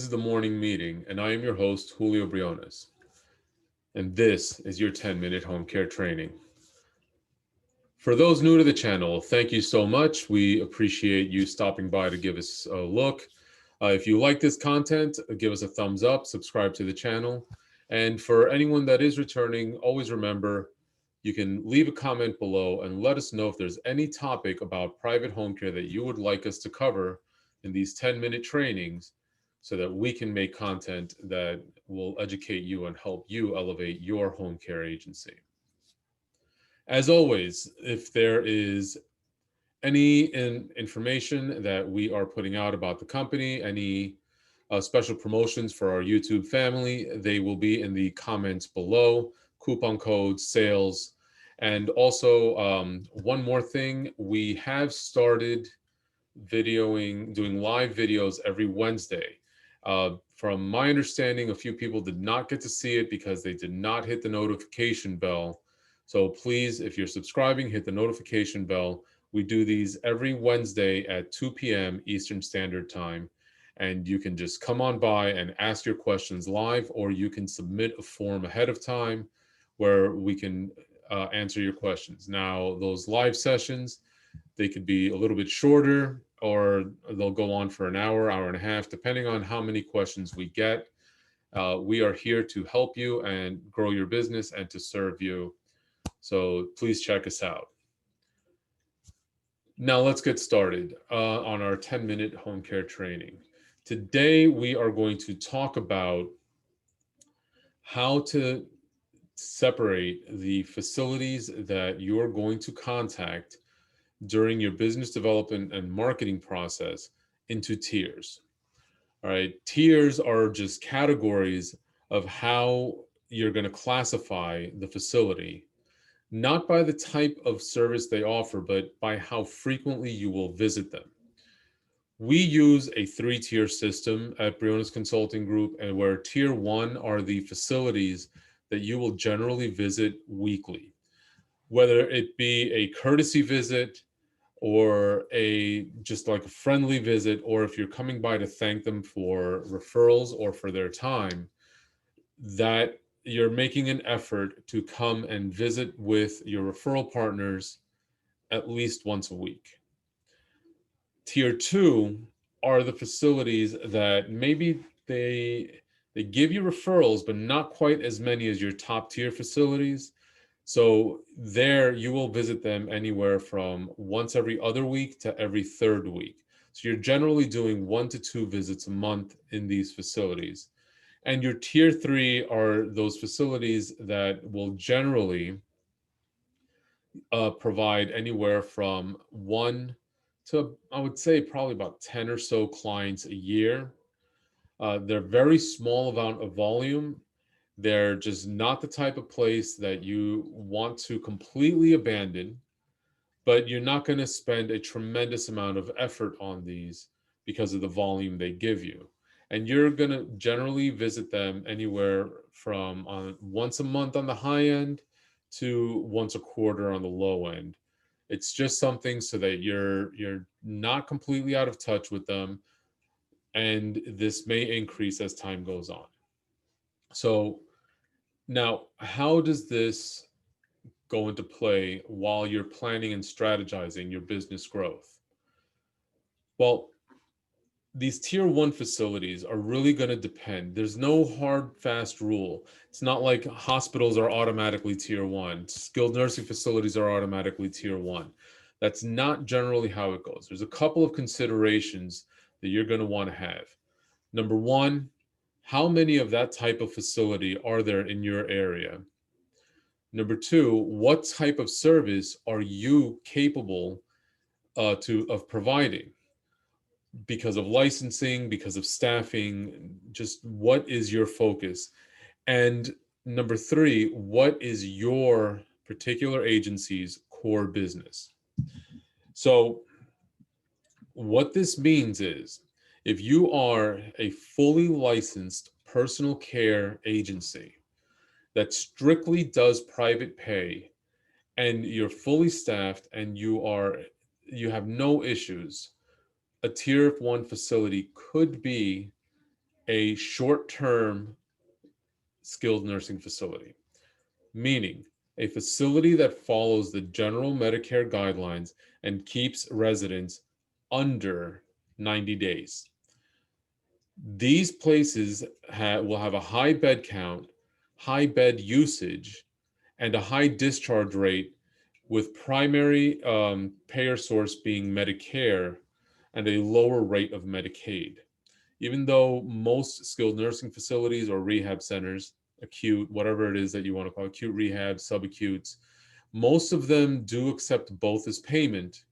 is the morning meeting, and I am your host, Julio Briones. And this is your 10-minute home care training. For those new to the channel, thank you so much. We appreciate you stopping by to give us a look. If you like this content, give us a thumbs up, subscribe to the channel. And for anyone that is returning, always remember you can leave a comment below and let us know if there's any topic about private home care that you would like us to cover in these 10-minute trainings so that we can make content that will educate you and help you elevate your home care agency. As always, if there is any information that we are putting out about the company, any special promotions for our YouTube family, they will be in the comments below, coupon codes, sales. And also, one more thing, we have started doing live videos every Wednesday. From my understanding, a few people did not get to see it because they did not hit the notification bell. So please, if you're subscribing, hit the notification bell. We do these every Wednesday at 2 p.m. Eastern Standard Time. And you can just come on by and ask your questions live, or you can submit a form ahead of time where we can answer your questions. Now, those live sessions, they could be a little bit shorter, or they'll go on for an hour, hour and a half, depending on how many questions we get. We are here to help you and grow your business and to serve you. So please check us out. Now let's get started on our 10-minute home care training. Today, we are going to talk about how to separate the facilities that you're going to contact during your business development and marketing process into tiers. All right, tiers are just categories of how you're going to classify the facility, not by the type of service they offer, but by how frequently you will visit them. We use a 3-tier system at Briones Consulting Group, and where tier 1 are the facilities that you will generally visit weekly, whether it be a courtesy visit or just like a friendly visit, or if you're coming by to thank them for referrals or for their time, that you're making an effort to come and visit with your referral partners at least once a week. Tier 2 are the facilities that maybe they give you referrals, but not quite as many as your top tier facilities. So there you will visit them anywhere from once every other week to every third week. So you're generally doing 1 to 2 visits a month in these facilities. And your tier 3 are those facilities that will generally provide anywhere from 1 to, I would say, probably about 10 or so clients a year. They're very small amount of volume. They're just not the type of place that you want to completely abandon, but you're not going to spend a tremendous amount of effort on these because of the volume they give you. And you're going to generally visit them anywhere from once a month on the high end to once a quarter on the low end. It's just something so that you're not completely out of touch with them, and this may increase as time goes on. So now, how does this go into play while you're planning and strategizing your business growth? Well, these tier 1 facilities are really going to depend. There's no hard, fast rule. It's not like hospitals are automatically tier 1. Skilled nursing facilities are automatically tier 1. That's not generally how it goes. There's a couple of considerations that you're going to want to have. Number 1, how many of that type of facility are there in your area? Number 2, what type of service are you capable of providing? Because of licensing, because of staffing, just what is your focus? And number 3, what is your particular agency's core business? So what this means is, if you are a fully licensed personal care agency that strictly does private pay, and you're fully staffed and you have no issues, a tier 1 facility could be a short-term skilled nursing facility, meaning a facility that follows the general Medicare guidelines and keeps residents under 90 days. These places will have a high bed count, high bed usage, and a high discharge rate, with primary payer source being Medicare and a lower rate of Medicaid. Even though most skilled nursing facilities or rehab centers, acute, whatever it is that you want to call it, acute rehab, subacutes, most of them do accept both as payment.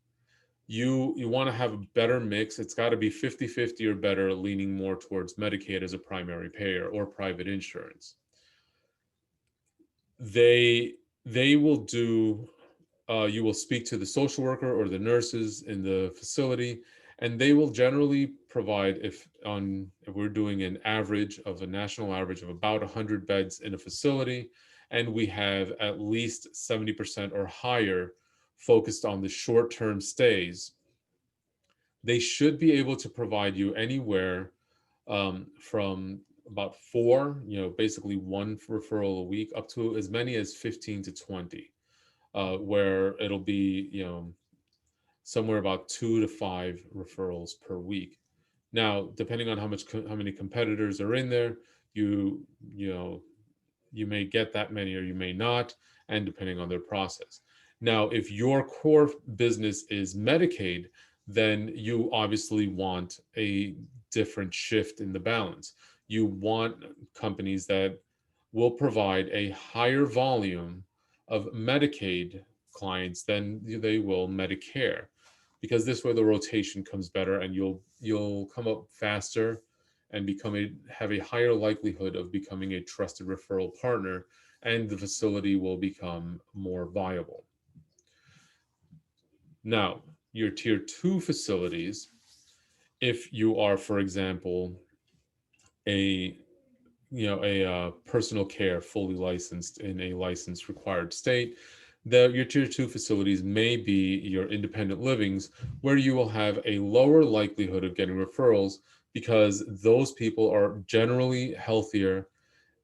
You want to have a better mix. It's got to be 50-50 or better, leaning more towards Medicaid as a primary payer or private insurance. They will do, you will speak to the social worker or the nurses in the facility, and they will generally provide, if we're doing an average of a national average of about 100 beds in a facility, and we have at least 70% or higher focused on the short-term stays, they should be able to provide you anywhere from about four, basically one referral a week, up to as many as 15 to 20, where it'll be, somewhere about 2 to 5 referrals per week. Now, depending on how many competitors are in there, you you know you may get that many or you may not, and depending on their process. Now, if your core business is Medicaid, then you obviously want a different shift in the balance. You want companies that will provide a higher volume of Medicaid clients than they will Medicare, because this way the rotation comes better and you'll come up faster and have a higher likelihood of becoming a trusted referral partner, and the facility will become more viable. Now, your tier 2 facilities, if you are, for example, a personal care fully licensed in a licensed required state, your tier 2 facilities may be your independent livings, where you will have a lower likelihood of getting referrals because those people are generally healthier,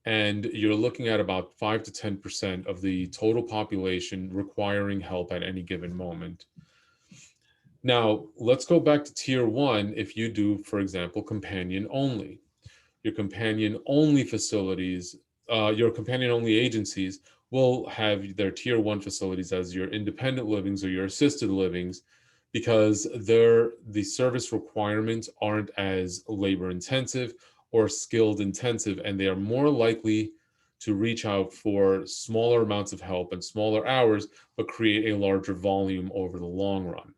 and you're looking at about 5 to 10% of the total population requiring help at any given moment. Now, let's go back to tier 1. If you do, for example, companion only, your companion only facilities, your companion only agencies will have their tier 1 facilities as your independent livings or your assisted livings, because the service requirements aren't as labor intensive or skilled intensive, and they are more likely to reach out for smaller amounts of help and smaller hours, but create a larger volume over the long run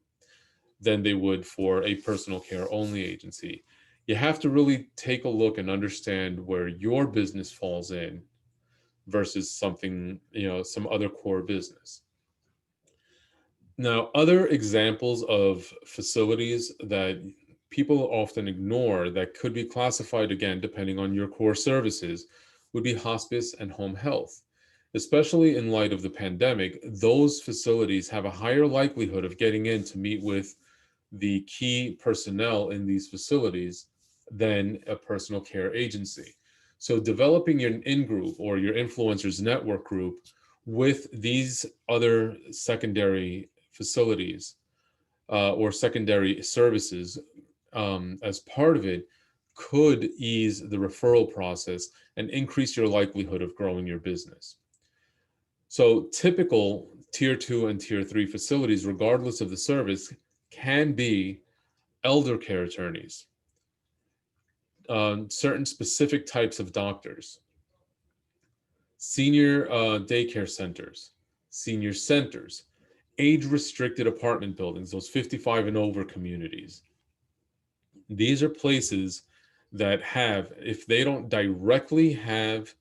than they would for a personal care only agency. You have to really take a look and understand where your business falls in versus something, some other core business. Now, other examples of facilities that people often ignore that could be classified, again, depending on your core services, would be hospice and home health. Especially in light of the pandemic, those facilities have a higher likelihood of getting in to meet with the key personnel in these facilities than a personal care agency. So developing your in-group or your influencers network group with these other secondary facilities or secondary services as part of it could ease the referral process and increase your likelihood of growing your business. So typical tier 2 and tier 3 facilities, regardless of the service, can be elder care attorneys, certain specific types of doctors, senior daycare centers, senior centers, age-restricted apartment buildings, those 55 and over communities. These are places that have, if they don't directly have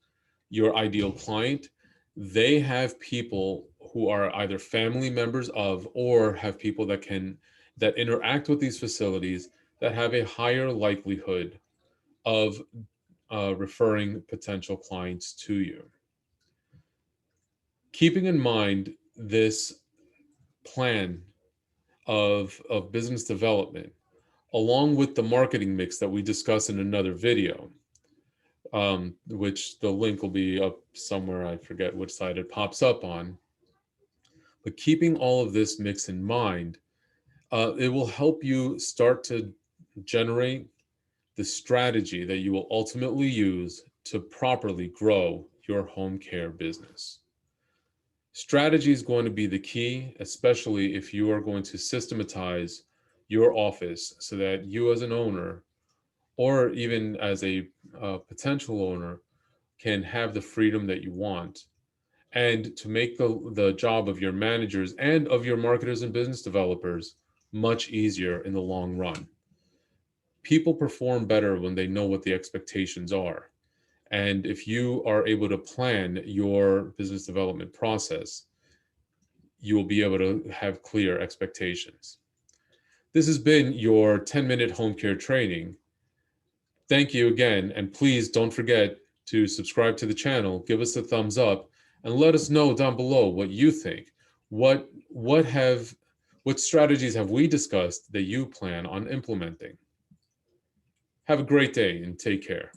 your ideal client, they have people who are either family members of or have people that interact with these facilities that have a higher likelihood of referring potential clients to you. Keeping in mind this plan of business development, along with the marketing mix that we discuss in another video, which the link will be up somewhere. I forget which side it pops up on. But keeping all of this mix in mind, it will help you start to generate the strategy that you will ultimately use to properly grow your home care business. Strategy is going to be the key, especially if you are going to systematize your office so that you, as an owner, or even as a potential owner, can have the freedom that you want, and to make the job of your managers and of your marketers and business developers much easier in the long run. People perform better when they know what the expectations are. And if you are able to plan your business development process, you will be able to have clear expectations. This has been your 10-minute home care training. Thank you again, and please don't forget to subscribe to the channel, give us a thumbs up, and let us know down below what you think. What strategies have we discussed that you plan on implementing? Have a great day and take care.